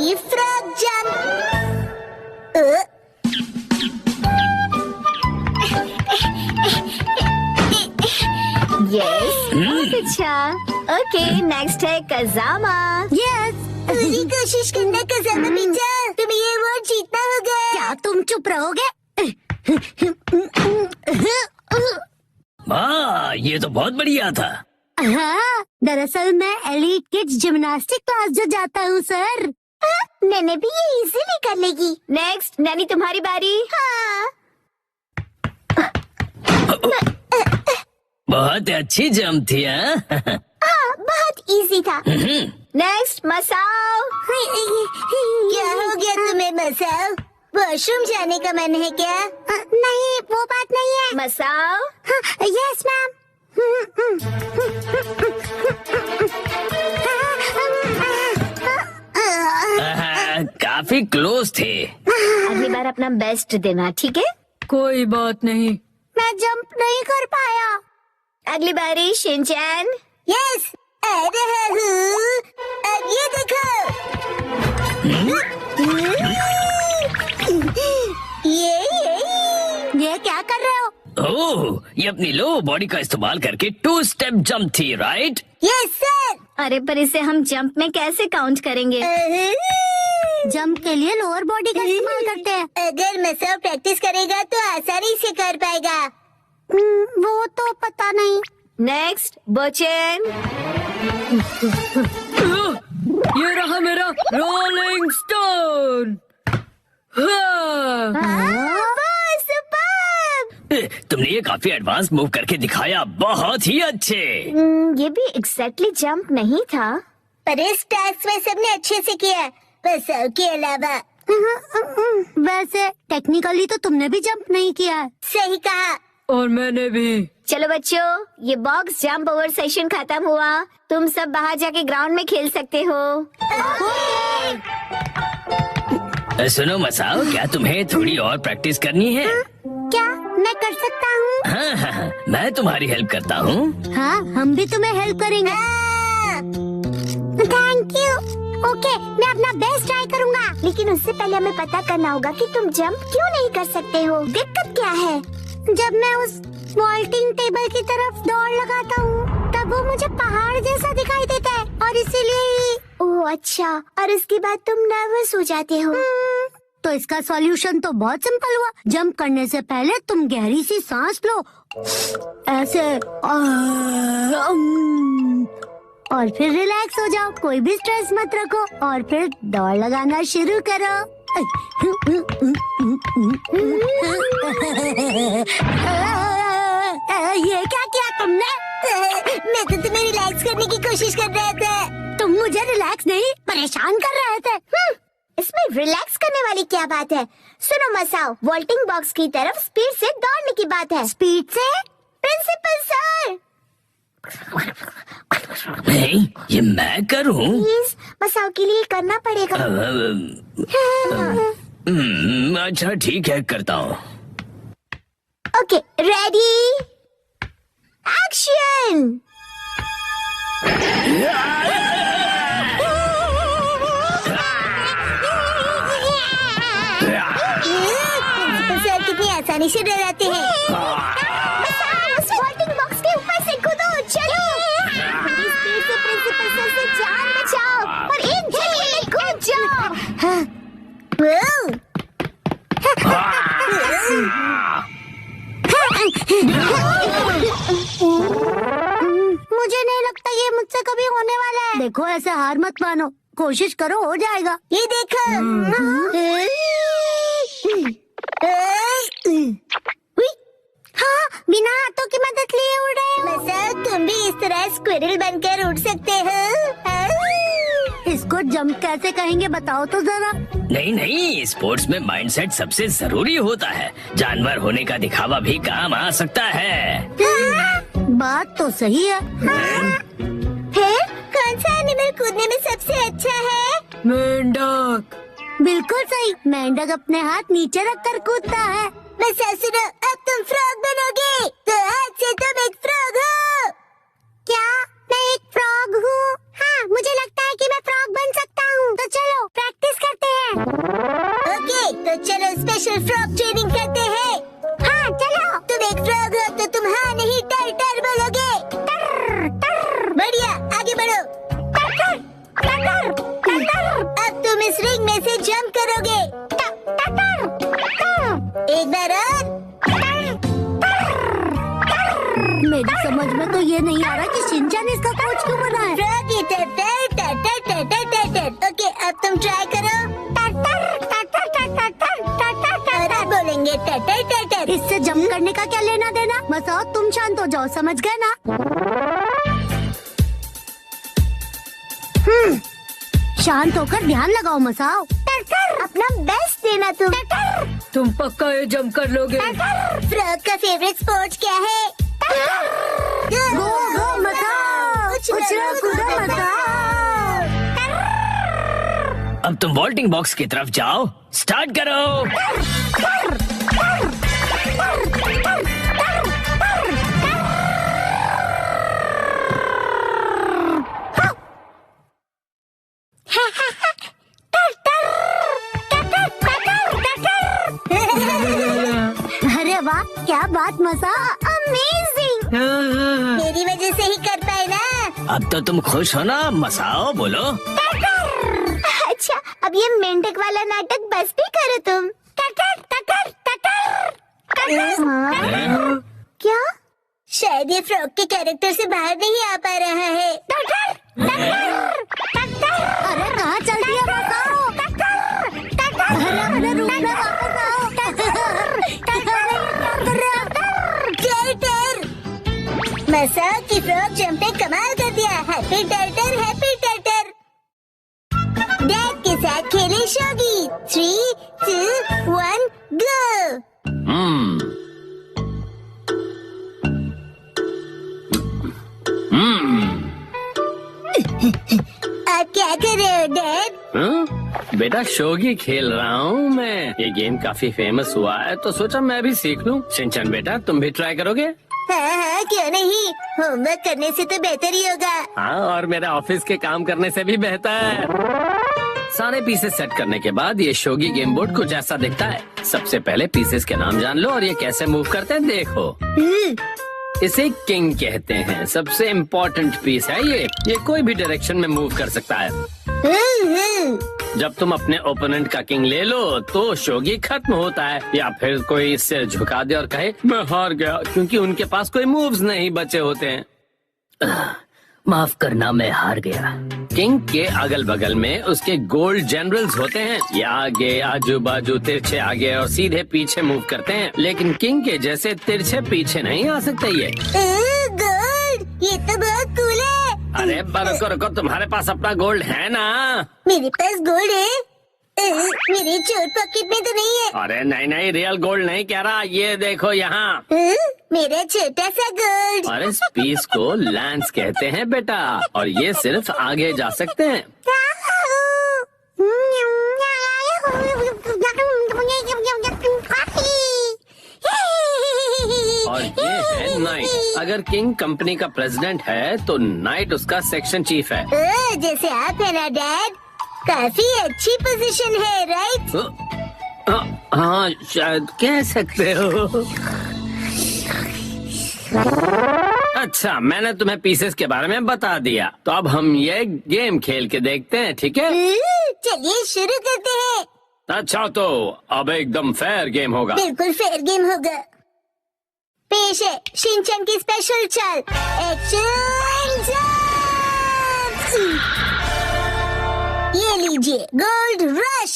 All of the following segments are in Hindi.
ये फ्रॉग जंप। यस, बहुत अच्छा। ओके, नेक्स्ट है कजामा। यस, पूरी कोशिश करना कजामा बेटा, तुम्हें ये अवार्ड जीतना होगा। क्या तुम चुप रहोगे? वाह, ये तो बहुत बढ़िया था। हाँ, दरअसल मैं एलीट किड्स जिम्नास्टिक क्लास जो जाता हूँ सर। नैने भी ये इजीली कर लेगी। नेक्स्ट, नैनी तुम्हारी बारी। हाँ। बहुत अच्छी जंप थी। हाँ? हाँ, बहुत इजी था। नेक्स्ट, मसाओ। क्या हो गया तुम्हें मसाओ? वॉशरूम जाने का मन है क्या? नहीं, वो बात नहीं है। मसाओ। Yes ma'am. काफी क्लोज थे। अगली बार अपना बेस्ट देना, ठीक है? कोई बात नहीं। मैं जंप नहीं कर पाया। अगली बारी शिनचैन। यस, आ रहा हूँ। अब ये देखो। ये क्या कर रहे हो? ओह, ये अपनी लो बॉडी का इस्तेमाल करके 2 स्टेप जंप थी, राइट? Yes sir. अरे पर इसे हम जंप में कैसे काउंट करेंगे? जंप के लिए लोअर बॉडी का इस्तेमाल करते हैं। अगर मसाओ प्रैक्टिस करेगा तो आसानी से कर पाएगा। वो तो पता नहीं। नेक्स्ट, बोचेन। ये रहा मेरा रोलिंग स्टोन। तुमने ये काफी एडवांस मूव करके दिखाया, बहुत ही अच्छे। ये भी एग्जैक्टली जंप नहीं था। पर इस टास्क में सबने अच्छे से किया, मसाओ के अलावा। वैसे टेक्निकली तो तुमने भी जंप नहीं किया है। सही कहा। और मैंने भी। चलो बच्चों, ये बॉक्स जंप ओवर सेशन खत्म हुआ। तुम सब बाहर जाके ग्राउंड में खेल सकते हो। सुनो मसाओ, क्या तुम्हें थोड़ी और प्रैक्टिस करनी है? क्या मैं कर सकता हूँ? हाँ, मैं तुम्हारी हेल्प करता हूँ। हाँ, हम भी तुम्हें हेल्प करेंगे। Thank you. ओके, मैं अपना बेस्ट ट्राई करूँगा। लेकिन उससे पहले हमें पता करना होगा कि तुम जंप क्यों नहीं कर सकते हो। दिक्कत क्या है? जब मैं उस वॉल्टिंग टेबल की तरफ दौड़ लगाता हूँ, तब वो मुझे पहाड़ जैसा दिखाई देता है और इसीलिए। ओह अच्छा, और उसके बाद तुम नर्वस हो जाते हो। तो इसका सॉल्यूशन तो बहुत सिंपल हुआ। जंप करने से पहले तुम गहरी सी सांस लो, ऐसे, और फिर रिलैक्स हो जाओ। कोई भी स्ट्रेस मत रखो और फिर दौड़ लगाना शुरू करो। ये क्या किया तुमने? मैं तो तुम्हें रिलैक्स करने की कोशिश कर रहा था। तुम मुझे रिलैक्स नहीं, परेशान कर रहे थे। इसमें रिलैक्स करने वाली क्या बात है? सुनो मसाओ, वॉल्टिंग बॉक्स की तरफ स्पीड से दौड़ने की बात है। स्पीड से? प्रिंसिपल सर, नहीं, ये मैं करूँ? प्लीज मसाओ के लिए करना पड़ेगा। अच्छा ठीक है, करता हूँ। Okay, ready, action. सर कितनी आसानी से डराते हैं। उस वॉल्टिंग बॉक्स के ऊपर से कूदो, चलो। बड़ी स्पीड से प्रिंसिपल सर से जान बचाओ और एक झटके में कूद जाओ। मुझे नहीं लगता ये मुझसे कभी होने वाला है। देखो, ऐसे हार मत मानो, कोशिश करो, हो जाएगा। ये देखो। हाँ, बिना हाथों की मदद लिए उड़ रहे हो। मसाओ, तुम भी इस तरह स्क्विरल बनकर उड़ सकते हो। इसको जंप कैसे कहेंगे बताओ तो जरा। नहीं नहीं, स्पोर्ट्स में माइंडसेट सबसे जरूरी होता है। जानवर होने का दिखावा भी काम आ सकता है। बात तो सही है। फिर कौन सा एनिमल कूदने में सबसे अच्छा है? मेंढक। बिल्कुल सही, मेंढक अपने हाथ नीचे रखकर कूदता है। मसाओ सुनो, अब तुम फ्रॉग बनोगे, तो आज से तुम एक फ्रॉग हो। क्या मैं एक फ्रॉग हूँ? हाँ, मुझे लगता है कि मैं फ्रॉग बन सकता हूँ। तो चलो प्रैक्टिस तो चलो स्पेशल फ्रॉग ट्रेनिंग करते हैं। हाँ चलो। तुम एक फ्रॉग हो तो तुम हाँ नहीं टर टर बोलोगे। टर टर। बढ़िया, आगे बढ़ो। टर टर टर टर टर टर। अब तुम इस रिंग में से जंप करोगे। टर टर टर टर। एक बार और। मेरी समझ में तो ये नहीं आ रहा कि शिनचैन इसका कोच क्यों बना है। फ्रॉगी टर टर टर टर टर टर टर। ओके, अब तुम ट्राई करो। टर टर टर टर टर टर टर टर टर। और अब बोलेंगे टर टर टर टर। इससे जंप करने का क्या लेना देना। मसाओ तुम शांत हो जाओ, समझ गए ना। शांत होकर ध्यान लगाओ मसाओ। टर टर। अपना बेस्ट देना तुम। टर टर। तुम पक्का ये जंप कर लोगे। फ्रॉग का फेवरेट स्पोर्ट्स क्या है? गो गो मसाओ, उछलो कूदो मसाओ। अब तुम वॉल्टिंग बॉक्स की तरफ जाओ, स्टार्ट करो। अरे वाह, क्या बात मसाओ, अमेजिंग। मेरी वजह से ही कर पाए ना। अब तो तुम खुश हो ना मसाओ, बोलो। अच्छा, अब ये मेंढक वाला नाटक बस भी करो तुम। टटर टटर टटर टटर। क्या? शायद ये फ्रॉग के कैरेक्टर से बाहर नहीं आ पा रहा है। टटर टटर टटर। अरे कहाँ चल दिया मसाओ। टटर टटर। अरे रुक ना, वापस आओ। मसाओ की फ्रॉग जंपिंग कमाल कर दिया। हैप्पी टर्टर, हैप्पी टर्टर। डैड के साथ खेले शोगी। 3, 2, 1 गो। आप क्या कर रहे हो डैड? बेटा शोगी खेल रहा हूँ मैं। ये गेम काफी फेमस हुआ है तो सोचा मैं भी सीख लूँ। शिनचैन बेटा तुम भी ट्राई करोगे? हाँ हाँ, क्यों नहीं। होमवर्क करने से तो बेहतर ही होगा। हाँ, और मेरे ऑफिस के काम करने से भी बेहतर। सारे पीसेस सेट करने के बाद ये शोगी गेम बोर्ड कुछ ऐसा दिखता है। सबसे पहले पीसेस के नाम जान लो और ये कैसे मूव करते हैं देखो। इसे किंग कहते हैं। सबसे इम्पोर्टेंट पीस है ये कोई भी डायरेक्शन में मूव कर सकता है। जब तुम अपने ओपोनेंट का किंग ले लो तो शोगी खत्म होता है, या फिर कोई सिर झुका दे और कहे मैं हार गया, क्योंकि उनके पास कोई मूव्स नहीं बचे होते हैं। माफ करना, मैं हार गया। किंग के अगल बगल में उसके गोल्ड जनरल्स होते हैं। ये आगे आजू बाजू तिरछे आगे और सीधे पीछे मूव करते हैं, लेकिन किंग के जैसे तिरछे पीछे नहीं आ सकते ये। गोल्ड, ये तो बहुत कूल है। अरे रुको रुको, तुम्हारे पास अपना गोल्ड है ना? मेरे पास गोल्ड है। मेरे चोर पॉकेट में तो नहीं है। अरे नहीं नहीं, रियल गोल्ड नहीं कह रहा, ये देखो यहाँ। मेरा छोटा सा गोल्ड। और इस पीस को लैंस कहते हैं बेटा, और ये सिर्फ आगे जा सकते हैं। और ये है नाइट। अगर किंग कंपनी का प्रेसिडेंट है तो नाइट उसका सेक्शन चीफ है। जैसे आप है ना डैड। काफी अच्छी पोजीशन है, राइट? हाँ शायद कह सकते हो। अच्छा, मैंने तुम्हें पीसेस के बारे में बता दिया, तो अब हम ये गेम खेल के देखते हैं, ठीक है? चलिए शुरू करते हैं। अच्छा, तो अब एकदम फेयर गेम होगा। बिल्कुल फेयर गेम होगा। पेश है शिनचैन की स्पेशल चाल, एक्शन जंप। ये लीजिए गोल्ड रश।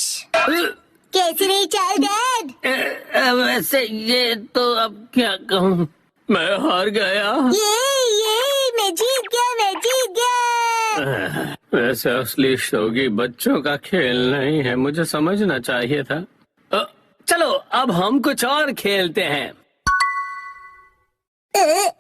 कैसी रही चाल डैड? वैसे ये तो अब क्या कहूँ, मैं हार गया। ये मैं जीत गया। वैसे असली शोगी बच्चों का खेल नहीं है, मुझे समझना चाहिए था। चलो अब हम कुछ और खेलते हैं।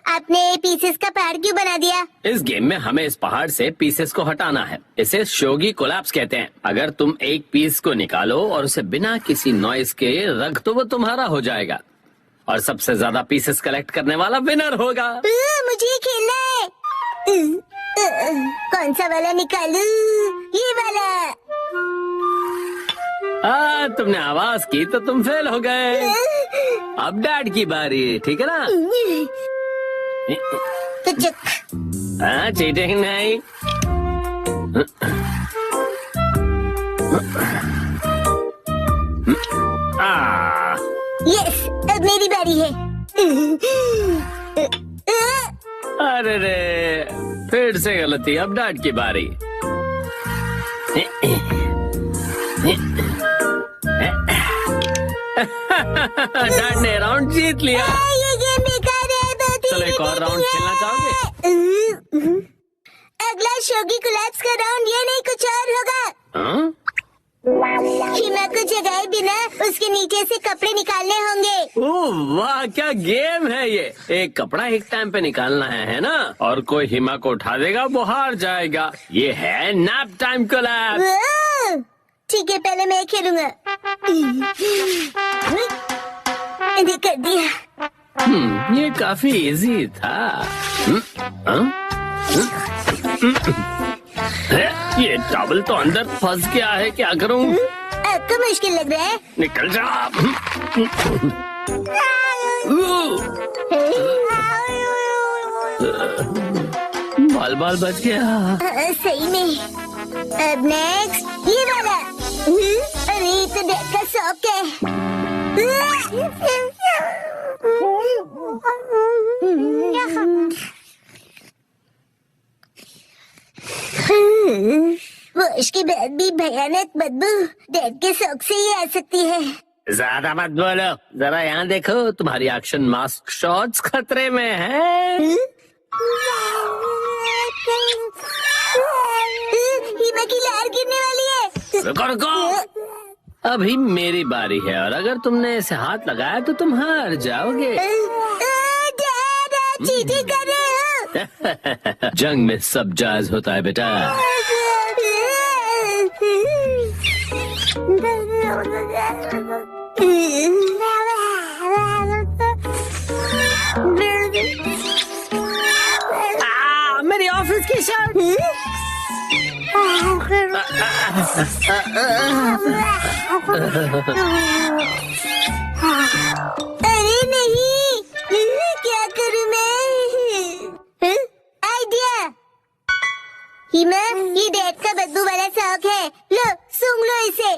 आपने पीसेस का पहाड़ क्यों बना दिया? इस गेम में हमें इस पहाड़ से पीसेस को हटाना है। इसे शोगी कोलैप्स कहते हैं। अगर तुम एक पीस को निकालो और उसे बिना किसी नॉइस के रख दो, वो तुम्हारा हो जाएगा, और सबसे ज्यादा पीसेस कलेक्ट करने वाला विनर होगा। मुझे खेलना है। कौन सा वाला निकालूं? ये वाला। तुमने आवाज की तो तुम फेल हो गए। अब डैड की बारी, ठीक है ना? तो चुप। हाँ, चीटिंग नहीं। यस, अब मेरी बारी है। अरे रे, फिर से गलती। अब डैड की बारी। डैड ने राउंड जीत लिया। ये गेम बेकार है। चलो एक और राउंड खेलना चाहोगे? अगला शोगी कोलैप्स का राउंड ये नहीं कुछ और होगा। हाँ? हिमा को जगाए बिना उसके नीचे से कपड़े निकालने होंगे। ओह वाह, क्या गेम है ये। एक कपड़ा एक टाइम पे निकालना है ना? और कोई हिमा को उठा देगा वो हार जाएगा। ये है नैप टाइम कोलैप्स। वाह, ठीक है, पहले मैं खेलूंगा। कर दिया। ये काफी इजी था। ये टॉवल तो अंदर फंस गया है, क्या करूं? आपको मुश्किल लग रहा है? निकल जा। बाल बाल बच गया। सही में। अब नेक्स्ट ये वाला। अरे ये तो डैड का शौक है। वॉश के बाद भी भयानक बदबू डैड के शौक से ही आ सकती है। ज्यादा मत बोलो, जरा यहाँ देखो, तुम्हारी एक्शन मास्क शॉट्स खतरे में है। हिमा की लहर गिरने वाली है। रुको रुको, अभी मेरी बारी है और अगर तुमने इसे हाथ लगाया तो तुम हार जाओगे। डैड, आप चीटिंग कर रहे हो। जंग में सब जायज होता है बेटा। मेरी ऑफिस की शर्ट। अरे नहीं, क्या करूं मैं? आइडिया। हिमा, ये डैड का बदबू वाला शौक है। लो, सूंघ लो इसे।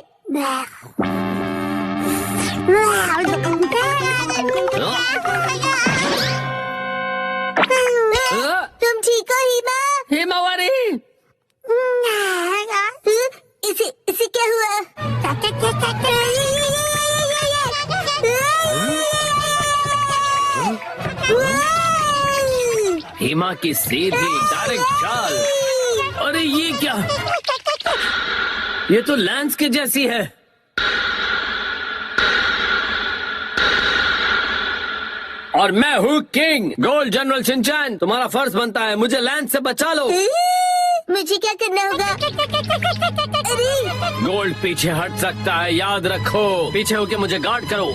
तुम ठीक हो हिमा? हिमावरी, इसे क्या हुआ? हिमा की सीधी डायरेक्ट चाल। अरे ये क्या? ये तो लैंस के जैसी है। और मैं हूँ किंग गोल्ड जनरल शिनचैन। तुम्हारा फर्ज बनता है मुझे लैंस से बचा लो। मुझे क्या करना होगा? अरे गोल्ड पीछे हट सकता है, याद रखो। पीछे होके मुझे गार्ड करो।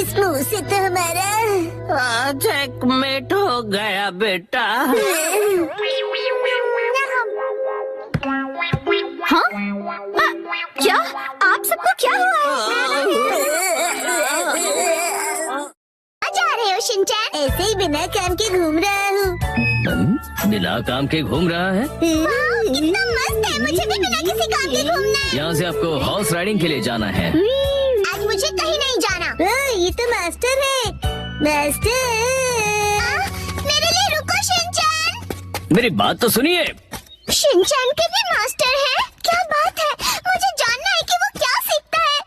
इस मुंह से तो हमारा चेकमेट हो गया बेटा। हाँ? क्या आप सबको क्या हुआ? जा रहे हो शिनचैन? ऐसे ही बिना काम के घूम रहा हूँ। बिना काम के घूम रहा है? कितना मस्त है, मुझे भी बिना किसी काम के घूमना है। यहाँ से आपको हॉर्स राइडिंग के लिए जाना है। आज मुझे कहीं नहीं जाना। ये तो मास्टर है। मास्टर, मेरे लिए रुको शिनचैन। मेरी बात तो सुनिए। शिनचैन के भी मास्टर है? क्या बात है, मुझे जानना है कि वो क्या सीखता है।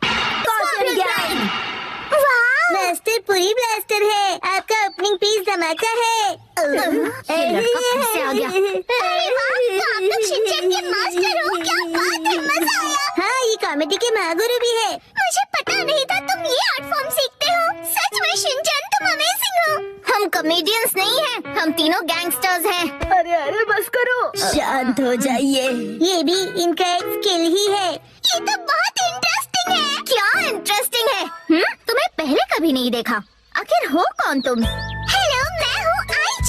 वाह, मास्टर पूरी ब्लास्टर है। आपका ओपनिंग पीस धमाका है। से आ गया। अरे वाह, तो आप लोग शिनचैन के मास्टर हो, क्या बात है, मजा आया। हाँ, ये कॉमेडी के महागुरु भी है। मुझे पता नहीं था तुम ये आर्ट फॉर्म सीखते हो। सच में शिनचैन, तुम अमेजिंग हो। हम कॉमेडियंस नहीं हैं, हम तीनों गैंगस्टर्स हैं। अरे अरे बस करो। शांत हो जाइए, ये भी इनका एक स्किल ही है। ये तो बहुत इंटरेस्टिंग है। क्या इंटरेस्टिंग है? तुम्हें पहले कभी नहीं देखा। आखिर हो कौन तुम? हेलो, मैं हूँ आई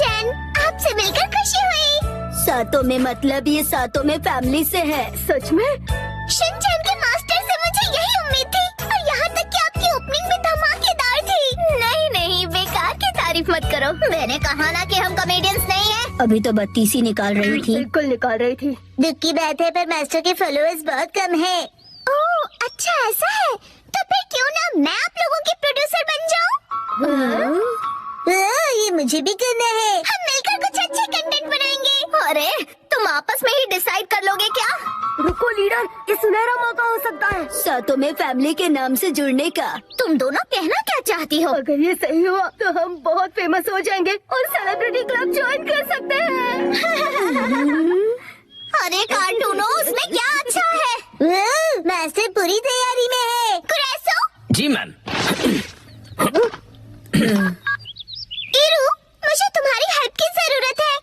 तुमसे मिलकर खुशी हुई। सातों में मतलब ये सातों में फैमिली से है। सच में? शिनचैन के मास्टर से मुझे यही उम्मीद थी, और यहाँ तक कि आपकी ओपनिंग भी धमाकेदार थी। नहीं नहीं, बेकार की तारीफ मत करो। मैंने कहा ना कि हम कॉमेडियंस नहीं हैं। अभी तो बत्तीस ही निकाल रही थी। बिल्कुल निकाल रही थी। दुख की बात है पर मास्टर के फॉलोअर्स बहुत कम है। ओह अच्छा ऐसा है, तो फिर क्यों ना मैं आप लोगों की प्रोड्यूसर बन जाऊँ? ये मुझे भी करना है। हम मिलकर कुछ अच्छे कंटेंट बनाएंगे। अरे तुम आपस में ही डिसाइड कर लोगे क्या? रुको लीडर, ये सुनहरा मौका हो सकता है। सातों में फैमिली के नाम से जुड़ने का। तुम दोनों कहना क्या चाहती हो? अगर ये सही हुआ तो हम बहुत फेमस हो जाएंगे और सेलिब्रिटी क्लब ज्वाइन कर सकते हैं। अरे कार्टूनो, उसमें क्या अच्छा है? मास्टर पूरी तैयारी में है। कुरैसो, जी मैम। इरू, मुझे तुम्हारी हेल्प की जरूरत है।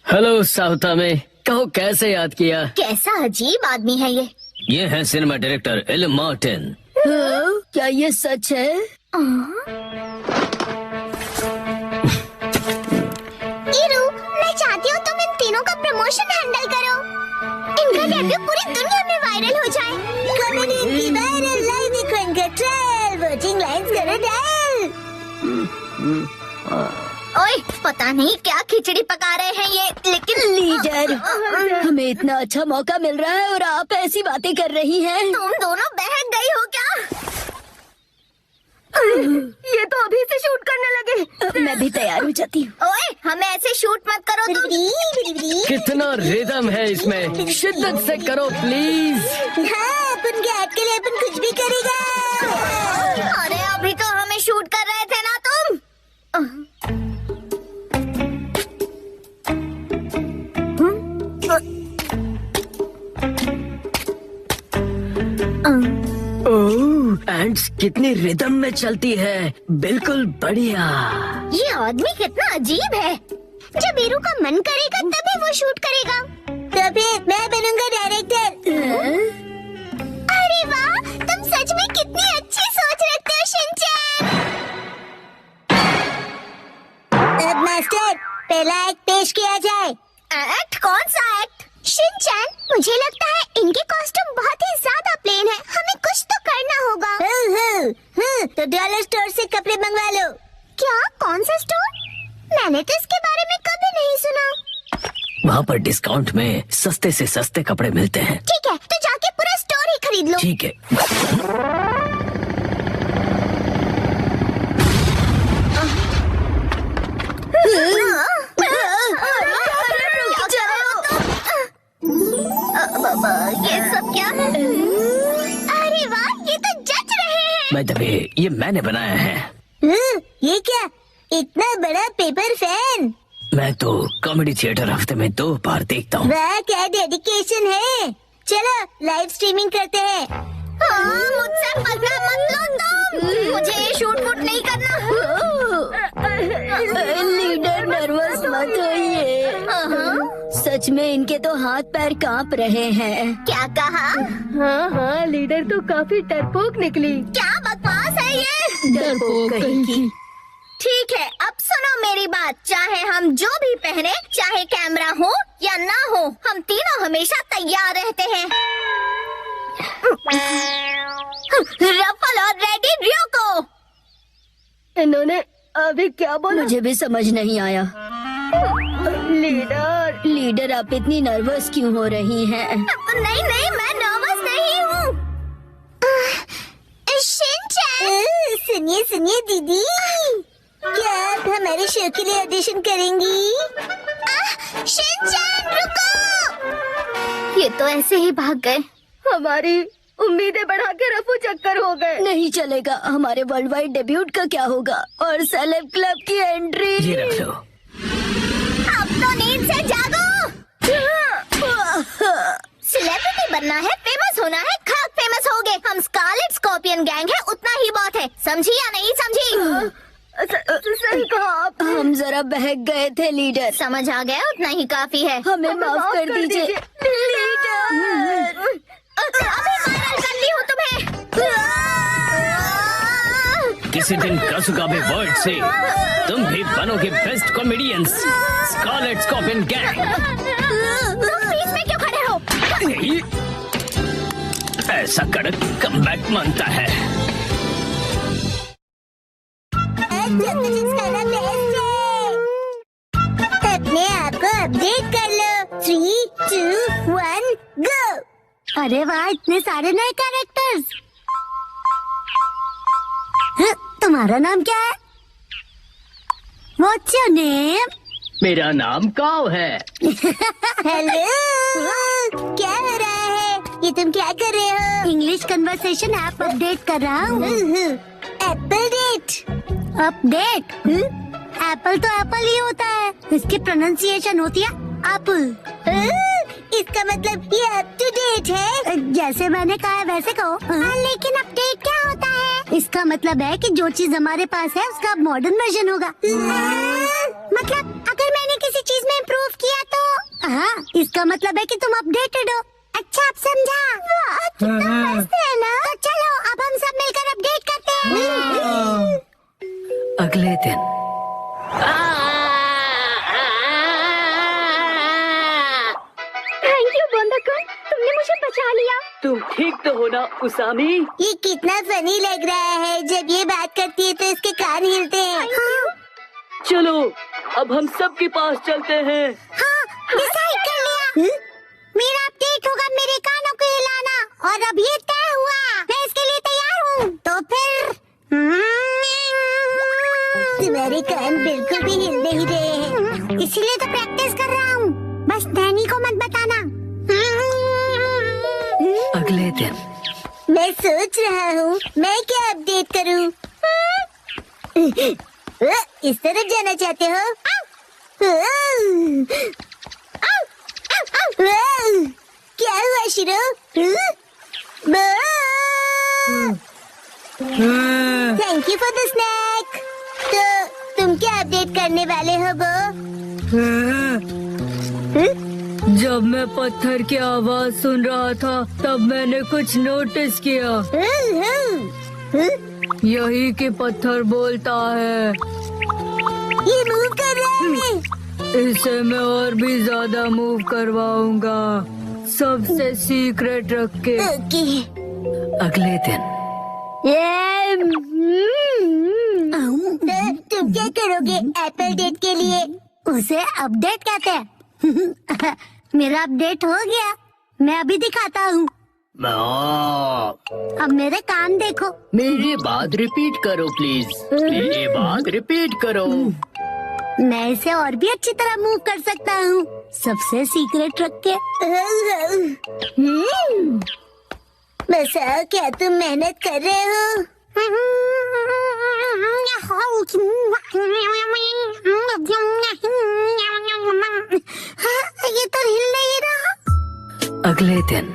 हेलो साउथा में, कहो कैसे याद किया? कैसा अजीब आदमी है ये है सिनेमा डायरेक्टर एल मार्टिन। क्या ये सच है? इरू, मैं चाहती हूँ तुम इन तीनों का प्रमोशन हैंडल करो। इनका डेब्यू पूरी दुनिया में वायरल हो जाए। कॉमेडियन की वायरल लाइन कॉइन का ट्रायल, वोटिंग लाइन्स करो डायल। ओए, पता नहीं क्या खिचड़ी पका रहे हैं ये, लेकिन लीडर, हमें इतना अच्छा मौका मिल रहा है और आप ऐसी बातें कर रही हैं। तुम दोनों बहक गई हो क्या? ये तो अभी से शूट करने लगे। मैं भी तैयार हो जाती हूँ। ओए, हमें ऐसे शूट मत करो तुम। कितना रिदम है इसमें, शिद्दत से करो प्लीज। हाँ, अपन के ऐड के लिए अपन कुछ भी करेगा। अरे अभी तो हमें शूट कर रहे थे ना तुम। ओह, एंड्स कितनी रिदम में चलती है, बिल्कुल बढ़िया। ये आदमी कितना अजीब है। जब वीरू का मन करेगा तभी वो शूट करेगा। तो फिर मैं बनूंगा डायरेक्टर। अरे वाह, तुम सच में कितनी अच्छी सोच रखते हो शिनचैन। अब मास्टर, पहला एक्ट पेश किया जाए। एक्ट? कौन सा एक्ट? शिनचैन, मुझे लगता है इनके कॉस्ट्यूम बहुत ही ज्यादा प्लेन है। हमें कुछ तो करना होगा। तो डॉलर स्टोर से कपड़े मंगवा लो। क्या? कौन सा स्टोर? मैंने तो इसके बारे में कभी नहीं सुना। वहाँ पर डिस्काउंट में सस्ते से सस्ते कपड़े मिलते हैं। ठीक है, तो जाके पूरा स्टोर ही खरीद लो। ठीक है। ये सब क्या है? अरे वाह, ये तो जच रहे हैं। मैं दबे, ये मैंने बनाया है। ये क्या, इतना बड़ा पेपर फैन? मैं तो कॉमेडी थिएटर हफ्ते में 2 बार देखता हूँ। वाह, क्या डेडिकेशन है। चलो लाइव स्ट्रीमिंग करते हैं। मुझसे पंगा मत लो तुम। मुझे ये शूट वूट नहीं करना। लीडर, नर्वस मत होइए। सच में इनके तो हाथ पैर कांप रहे हैं। क्या कहा? हाँ, लीडर तो काफी डरपोक निकली। क्या बकवास है ये? डरपोक कहीं की। ठीक है, अब सुनो मेरी बात। चाहे हम जो भी पहने, चाहे कैमरा हो या ना हो, हम तीनों हमेशा तैयार रहते हैं। रफल और रेडी रियोको। इन्होंने अभी क्या बोला? मुझे भी समझ नहीं आया। लीडर, आप इतनी नर्वस क्यों हो रही हैं? नहीं नहीं, मैं नर्वस नहीं हूँ। शिनचैन, सुनिए सुनिए दीदी, क्या आप हमारे शो के लिए ऑडिशन करेंगी? शिनचैन रुको। ये तो ऐसे ही भाग गए। हमारी उम्मीदें बढ़ा के रफू चक्कर हो गए। नहीं चलेगा। हमारे वर्ल्ड वाइड डेब्यूट का क्या होगा? और सेलेब क्लब की एंट्री। ये रख लो। अब तो नींद से जागो। सेलिब्रिटी बनना है, फेमस होना है, खाक फेमस हो गए। हम स्कारलेट स्कॉर्पियन गैंग है, उतना ही बहुत है। समझी या नहीं समझी? सही कहा आप। हम जरा बहक गए थे लीडर। समझ आ गया, उतना ही काफी है। हमें माफ कर दीजिए लीडर। अभी वायरल कर ली हूँ तुम्हें। किसी दिन कसुगाबे वर्ल्ड से तुम भी बनोगे best comedians, Scarlet Scorpion gang. तुम बीच में क्यों खड़े हो? ऐसा कड़क कमबैक मांगता है। अपने आप को अपडेट कर लो। 3, 2, 1 गो। अरे वाह, इतने सारे नए कैरेक्टर्स। तुम्हारा नाम क्या है? What's your name? मेरा नाम काव है। हेलो, क्या हो रहा है? ये तुम क्या कर रहे हो? इंग्लिश कन्वर्सेशन ऐप अपडेट कर रहा हूँ। Apple date. अपडेट? एप्पल तो एप्पल ही होता है, इसकी प्रोनाउंसिएशन होती है एप्पल। इसका मतलब ये अप टू डेट है। जैसे मैंने कहा है वैसे कहो। लेकिन अपडेट क्या होता है? इसका मतलब है कि जो चीज हमारे पास है उसका मॉडर्न वर्जन होगा। मतलब अगर मैंने किसी चीज में इम्प्रूव किया तो? हाँ, इसका मतलब है कि तुम अपडेटेड हो। अच्छा, अब समझा। वाह, कितना मस्त है ना। तो चलो अब हम सब मिलकर अपडेट करते हैं। अगले दिन थैंक यू बोंडाकुन, तुमने मुझे बचा लिया। तुम ठीक तो हो ना उसामी? ये कितना फनी लग रहा है। जब ये बात करती है तो इसके कान हिलते हैं। चलो अब हम सब के पास चलते हैं। हाँ, डिसाइड कर लिया। मेरा अपडेट होगा मेरे कानों को हिलाना, और अब ये तय हुआ। मैं इसके लिए तैयार हूँ। तो फिर तुम्हारे कान बिल्कुल भी हिल नहीं रहे हैं, इसीलिए तो प्रैक्टिस कर रहा हूँ। बस नैनी को मत बताना। अगले दिन मैं सोच रहा हूँ मैं क्या अपडेट करूँ। इस तरफ जाना चाहते हो? क्या हुआ शिरो? Thank you for the snake. तो तुम क्या अपडेट करने वाले हो बो? जब मैं पत्थर की आवाज सुन रहा था तब मैंने कुछ नोटिस किया। यही कि पत्थर बोलता है। ये मूव कर रहा है। इसे मैं और भी ज्यादा मूव करवाऊंगा, सबसे सीक्रेट रख के। ओके। अगले दिन तो तुम क्या करोगे एप्पल डेट के लिए? उसे अपडेट कहते हैं। मेरा अपडेट हो गया, मैं अभी दिखाता हूँ। अब मेरे कान देखो। मेरी बात रिपीट करो प्लीज। मेरी बात रिपीट करो। मैं इसे और भी अच्छी तरह मूव कर सकता हूँ, सबसे सीक्रेट रख के। बस क्या तुम मेहनत कर रहे हो? ये तो हिल नहीं रहा। अगले दिन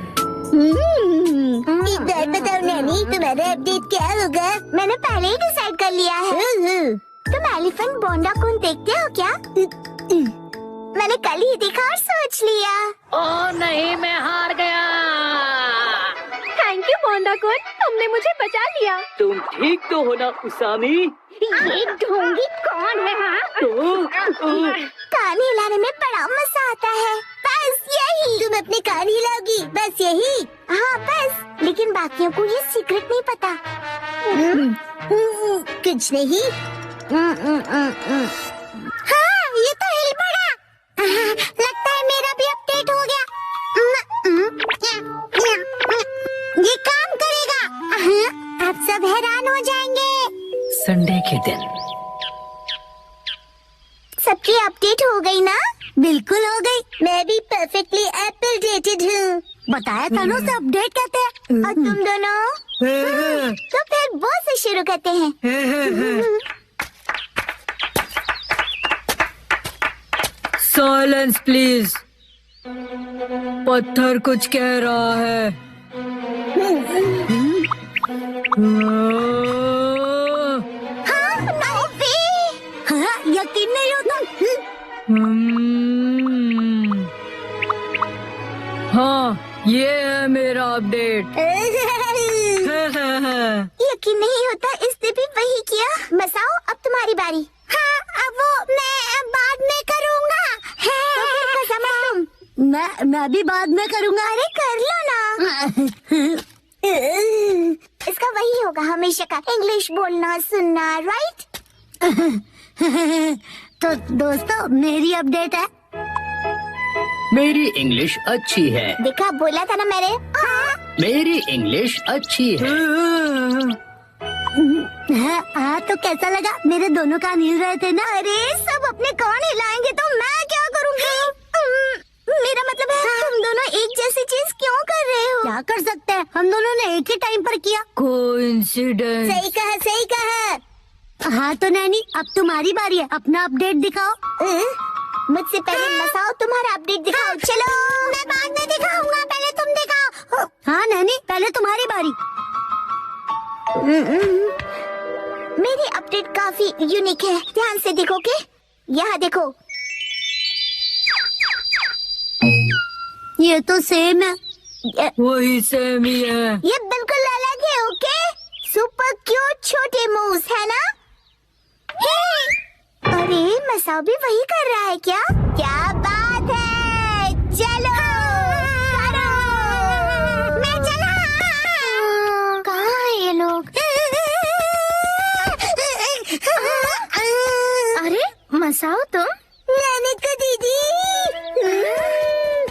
एक बात बताओ नैनी, तुम्हारा अपडेट क्या होगा? मैंने पहले ही डिसाइड कर लिया है। तुम एलिफेंट बोंडाकुन देखते हो क्या? मैंने कल ही देखा और सोच लिया। ओ नहीं, मैं हार गया। थैंक यू बोंडाकुन, तुमने मुझे बचा लिया। तुम ठीक तो हो ना उसामी? ये ढोंगी कौन है? हाँ, कान हिलाने में बड़ा मजा आता है। बस यही। तुम अपने कान हिलाओगी, बस यही? हाँ बस, लेकिन बाकियों को ये सीक्रेट नहीं पता। कुछ नहीं। हाँ, ये तो हिल पड़ा। लगता है मेरा भी अपडेट हो गया। ये काम करेगा। अब सब हैरान हो जाएंगे। संडे के दिन सबकी अपडेट हो गई ना? बिल्कुल हो गई। मैं भी परफेक्टली एप्पल डेटेड हूँ। बताया था ना, उसे अपडेट कहते हैं। और तुम दोनों? तो फिर वो से शुरू करते हैं। Silence please. पत्थर कुछ कह रहा है। हाँ, नो वे। यकीन नहीं होता इसने भी वही किया। मसाओ अब तुम्हारी बारी। हाँ अब वो मैं बाद में करूँगा। मैं भी बाद में करूँगा। अरे कर लो ना। इसका वही होगा हमेशा का, इंग्लिश बोलना सुनना, राइट? तो दोस्तों मेरी अपडेट है। मेरी इंग्लिश अच्छी है। देखा बोला था ना मैंने। मेरी इंग्लिश अच्छी है। हाँ तो कैसा लगा? मेरे दोनों कान हिल रहे थे ना। अरे सब अपने कान हिलाएंगे तो मैं क्या करूँगी? मेरा मतलब है तुम दोनों एक जैसी चीज क्यों कर रहे हो? क्या कर सकते हैं, हम दोनों ने एक ही टाइम पर किया। कोइंसिडेंस। सही कहा सही कहा। हाँ तो नैनी अब तुम्हारी बारी है, अपना अपडेट दिखाओ। मुझसे पहले मसाओ तुम्हारा अपडेट दिखाओ। चलो मैं बाद में दिखाऊंगा, पहले तुम दिखाओ। हाँ नैनी पहले तुम्हारी बारी। मेरी अपडेट काफी यूनिक है, ध्यान से देखोगे? यहाँ देखो। ये तो सेम है। वही सेम ही है। ये बिल्कुल अलग है, ओके? सुपर क्यूट छोटे मूव्स है ना? अरे मसाओ भी वही कर रहा है क्या? क्या बात है, चलो करो। मैं चला। कहाँ है ये लोग? अरे मसाओ तुम? नानी को दीदी,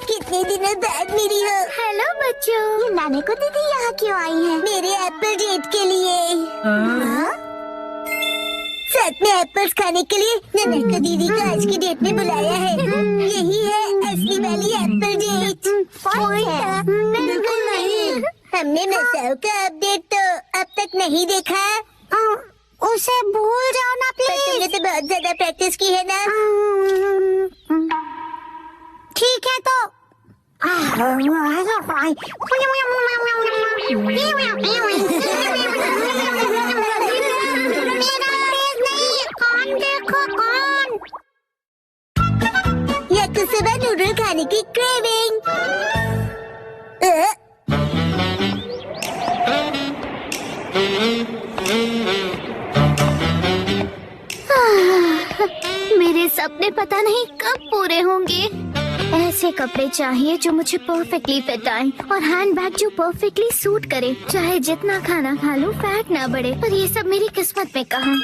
कितने दिनों बाद मिली हो। हेलो बच्चों। ये नानी को दीदी यहाँ क्यों आई है? मेरे एप्पल डेट के लिए। हाँ? साथ में एप्पल्स खाने के लिए नानी को दीदी को आज की डेट में बुलाया है। यही है असली वाली एप्पल डेट। बिल्कुल नहीं। हमने मसाओ का अपडेट तो अब तक नहीं देखा। उसे भूल जाओ ना पर प्लीज। तुमने तो बहुत ज्यादा प्रैक्टिस की है ना। ठीक है तो या कुछ सुबह नूडल खाने की क्रेविंग। मेरे सपने पता नहीं कब पूरे होंगे। ऐसे कपड़े चाहिए जो मुझे परफेक्टली फिट आए और हैंडबैग जो परफेक्टली सूट करे। चाहे जितना खाना खा लूं फैट ना बढ़े, पर ये सब मेरी किस्मत में कहाँ।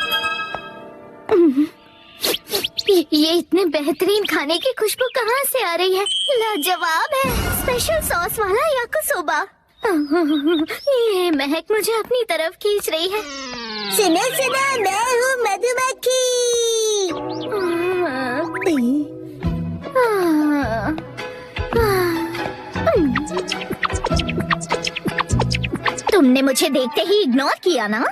ये इतने बेहतरीन खाने की खुशबू कहाँ से आ रही है? लाजवाब है, स्पेशल सॉस वाला याकिसोबा। ये महक मुझे अपनी तरफ खींच रही है। सुनो सुनो, मैं हूँ मधुमक्खी। तुमने मुझे देखते ही इग्नोर किया ना?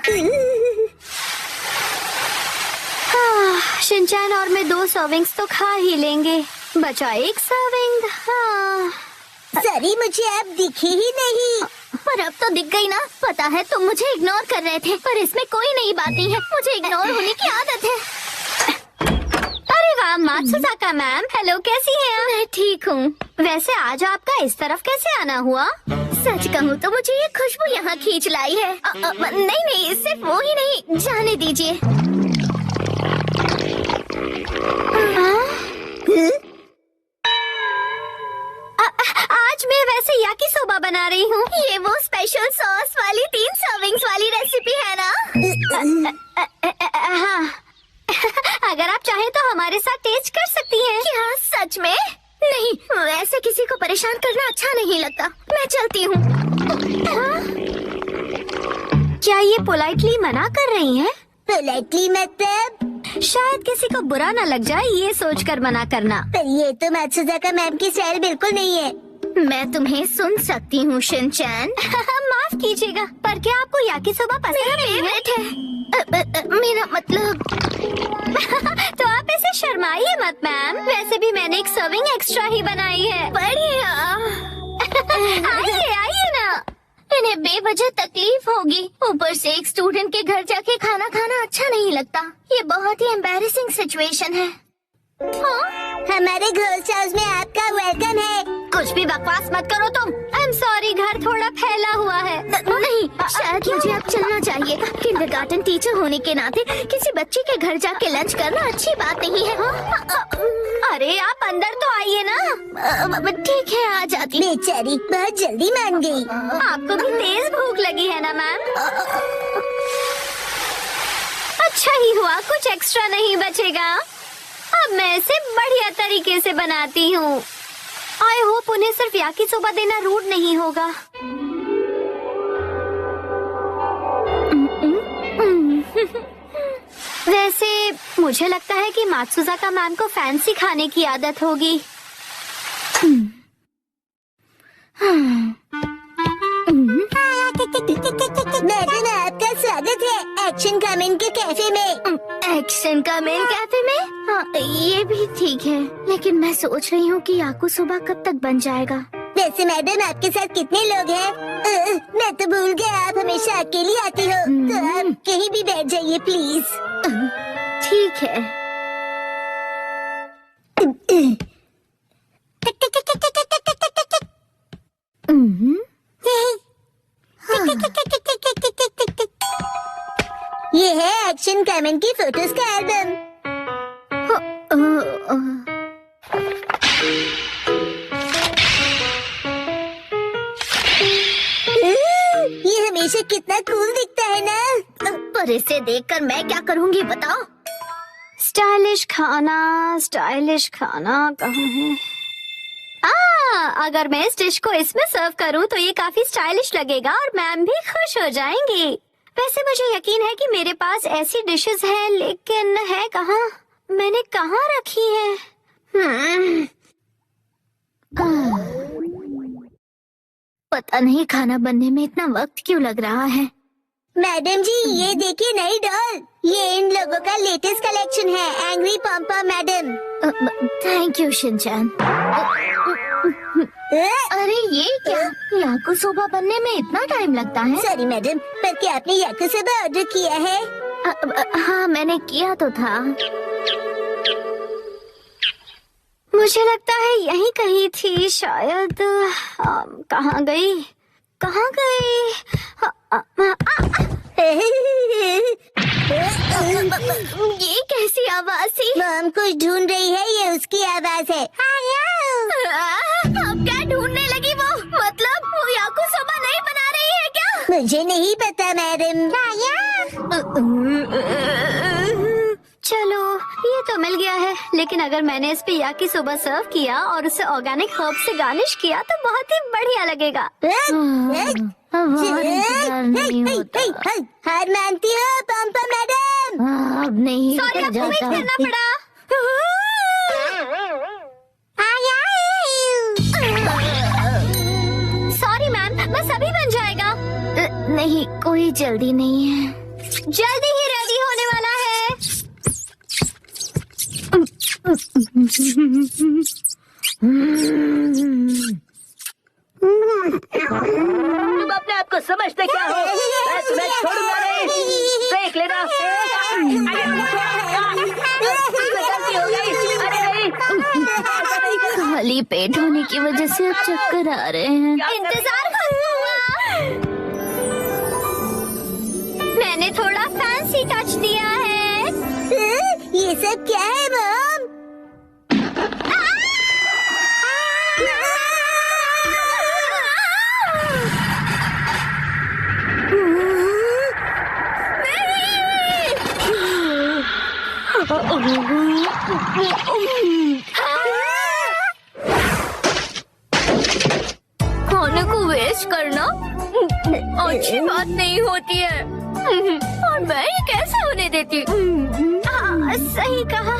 शिनचैन और मैं 2 सर्विंग्स तो खा ही लेंगे, बचा 1 सर्विंग। सॉरी मुझे अब दिखी ही नहीं। पर अब तो दिख गई ना। पता है तुम मुझे इग्नोर कर रहे थे, पर इसमें कोई नई बात नहीं है, मुझे इग्नोर होने की आदत है। अरे वाह मात्सुजाका मैम, हेलो कैसी हैं आप? मैं ठीक हूँ। वैसे आज आपका इस तरफ कैसे आना हुआ? सच कहूँ तो मुझे ये खुशबू यहाँ खींच लाई है। नहीं सिर्फ वो ही नहीं, जाने दीजिए। आज मैं वैसे याकिसोबा बना रही हूँ। ये वो स्पेशल सॉस वाली 3 सर्विंग्स वाली रेसिपी है ना? हाँ। अगर आप चाहें तो हमारे साथ टेस्ट कर सकती हैं। क्या सच में? नहीं, ऐसे किसी को परेशान करना अच्छा नहीं लगता। मैं चलती हूँ। क्या ये पोलाइटली मना कर रही हैं? पोलाइटली मतलब? शायद किसी को बुरा न लग जाए ये सोचकर मना करना। पर ये तो मात्सुजाका मैम की स्टाइल बिल्कुल नहीं है। मैं तुम्हें सुन सकती हूँ शिनचैन। माफ कीजिएगा, पर क्या आपको याकिसोबा पसंद है? मेरा मतलब तो आप ऐसे शर्माइए मत मैम। वैसे भी मैंने 1 सर्विंग एक्स्ट्रा ही बनाई है। बढ़िया। आइए ना। इन्हें बेवजह तकलीफ होगी, ऊपर से एक स्टूडेंट के घर जाके खाना खाना अच्छा नहीं लगता। ये बहुत ही एम्बैरेसिंग सिचुएशन है। हमारे घोस्ट हाउस में आपका वेलकम है। कुछ भी बकवास मत करो तुम। आई एम सॉरी, घर थोड़ा फैला हुआ है। नहीं, शायद मुझे अब चलना चाहिए। समझिएगा, किंडरगार्टन टीचर होने के नाते किसी बच्चे के घर जाके लंच करना अच्छी बात नहीं है। अरे आप अंदर तो आइए ना। ठीक है, आ जाती। बेचारी बहुत जल्दी मान गई। आपको भी तेज भूख लगी है ना मैम? अच्छा ही हुआ, कुछ एक्स्ट्रा नहीं बचेगा। अब मैं इसे बढ़िया तरीके से बनाती हूँ। आई होप उन्हें सिर्फ याकिसोबा देना रूड नहीं होगा। वैसे मुझे लगता है कि मात्सुजाका मैम को फैंसी खाने की आदत होगी। मैडम आपका स्वागत है एक्शन कामेन के कैफे में। एक्शन कामेन कैफे में? हाँ, ये भी ठीक है, लेकिन मैं सोच रही हूँ कि याकिसोबा कब तक बन जाएगा। वैसे मैडम आपके साथ कितने लोग हैं? मैं तो भूल गया, आप हमेशा अकेली आती हो, तो आप कहीं भी बैठ जाइए प्लीज। ठीक है। ये है एक्शन कामेन की फोटोज का एल्बम। ये हमेशा कितना कूल दिखता है ना। पर इसे देखकर मैं क्या करूँगी बताओ? स्टाइलिश खाना कहाँ है? अगर मैं इस डिश को इसमें सर्व करूं तो ये काफी स्टाइलिश लगेगा और मैम भी खुश हो जाएंगी। वैसे मुझे यकीन है कि मेरे पास ऐसी डिशेस हैं, लेकिन है कहाँ? मैंने कहाँ रखी है? पता नहीं खाना बनने में इतना वक्त क्यों लग रहा है। मैडम जी ये देखिए नई डॉल, ये इन लोगों का लेटेस्ट कलेक्शन है, angry Pampa madam. Thank you Shinchan. अरे ये क्या? याकिसोबा बनने में इतना टाइम लगता है? सॉरी मैडम, पर क्या आपने याकिसोबा ऑर्डर किया है? हाँ मैंने किया तो था। मुझे लगता है यहीं कहीं थी शायद। कहाँ गई? ये कैसी आवाज थी? मॉम कुछ ढूंढ रही है, ये उसकी आवाज है। अब क्या ढूंढने लगी वो? मतलब वो याकिसोबा नहीं बना रही है क्या? मुझे नहीं पता मैडम। चलो ये तो मिल गया है, लेकिन अगर मैंने इस पे याकिसोबा सर्व किया और उसे ऑर्गेनिक हर्ब से गार्निश किया तो बहुत ही बढ़िया लगेगा। हार मानती हो पम्पा मैडम? अब नहीं सॉरी, आपको वेट करना पड़ा। सॉरी मैम, बस अभी बन जाएगा। नहीं, कोई जल्दी नहीं है, जल्दी ही रेडी होने वाला है। तुम अपने आप को समझते क्या हो? मैं तुम्हें छोड़ूंगा नहीं, देख लेना। गलती हो गई। अरे नहीं, खाली पेट होने की वजह से अब चक्कर आ रहे हैं। इंतजार करूंगा। मैंने थोड़ा फैंसी टच दिया है। ये सब क्या है मॉम? खाने को वेस्ट करना अच्छी बात नहीं होती है, और मैं ये कैसे होने देती? सही कहा।